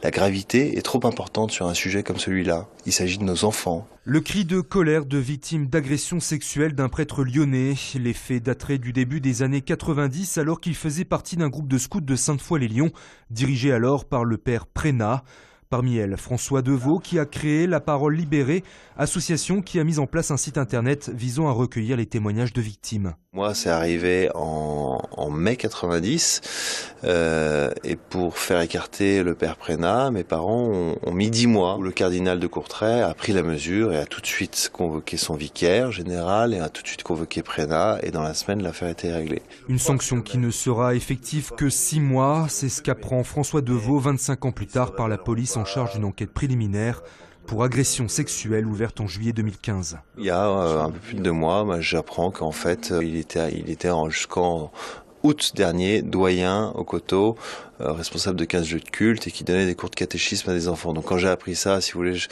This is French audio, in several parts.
La gravité est trop importante sur un sujet comme celui-là. Il s'agit de nos enfants. Le cri de colère de victimes d'agressions sexuelles d'un prêtre lyonnais. Les faits dateraient du début des années 90 alors qu'il faisait partie d'un groupe de scouts de Sainte-Foy-les-Lyons, dirigé alors par le père Prénat. Parmi elles, François Deveau qui a créé La Parole Libérée, association qui a mis en place un site internet visant à recueillir les témoignages de victimes. Moi, c'est arrivé en mai 90 et pour faire écarter le père Prénat, mes parents ont mis 10 mois. Le cardinal de Courtrai a pris la mesure et a tout de suite convoqué son vicaire général et a tout de suite convoqué Prénat et dans la semaine, l'affaire a été réglée. Une sanction qui ne sera effective que 6 mois, c'est ce qu'apprend François Deveau 25 ans plus tard par la police en charge d'une enquête préliminaire pour agression sexuelle ouverte en juillet 2015. Il y a un peu plus de 2 mois, j'apprends qu'en fait, il était jusqu'en août dernier doyen au Coteau, responsable de 15 lieux de culte et qui donnait des cours de catéchisme à des enfants. Donc quand j'ai appris ça, si vous voulez, je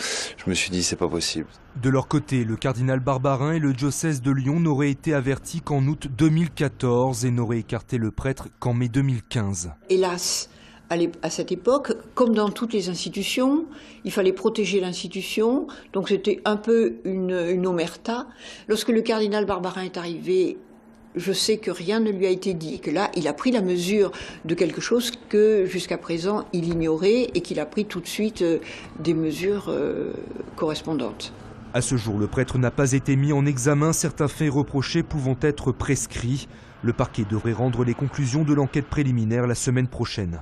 me suis dit c'est pas possible. De leur côté, le cardinal Barbarin et le diocèse de Lyon n'auraient été avertis qu'en août 2014 et n'auraient écarté le prêtre qu'en mai 2015. Hélas, à cette époque, comme dans toutes les institutions, il fallait protéger l'institution, donc c'était un peu une omerta. Lorsque le cardinal Barbarin est arrivé, je sais que rien ne lui a été dit, que là, il a pris la mesure de quelque chose que jusqu'à présent il ignorait et qu'il a pris tout de suite des mesures correspondantes. À ce jour, le prêtre n'a pas été mis en examen, certains faits reprochés pouvant être prescrits. Le parquet devrait rendre les conclusions de l'enquête préliminaire la semaine prochaine.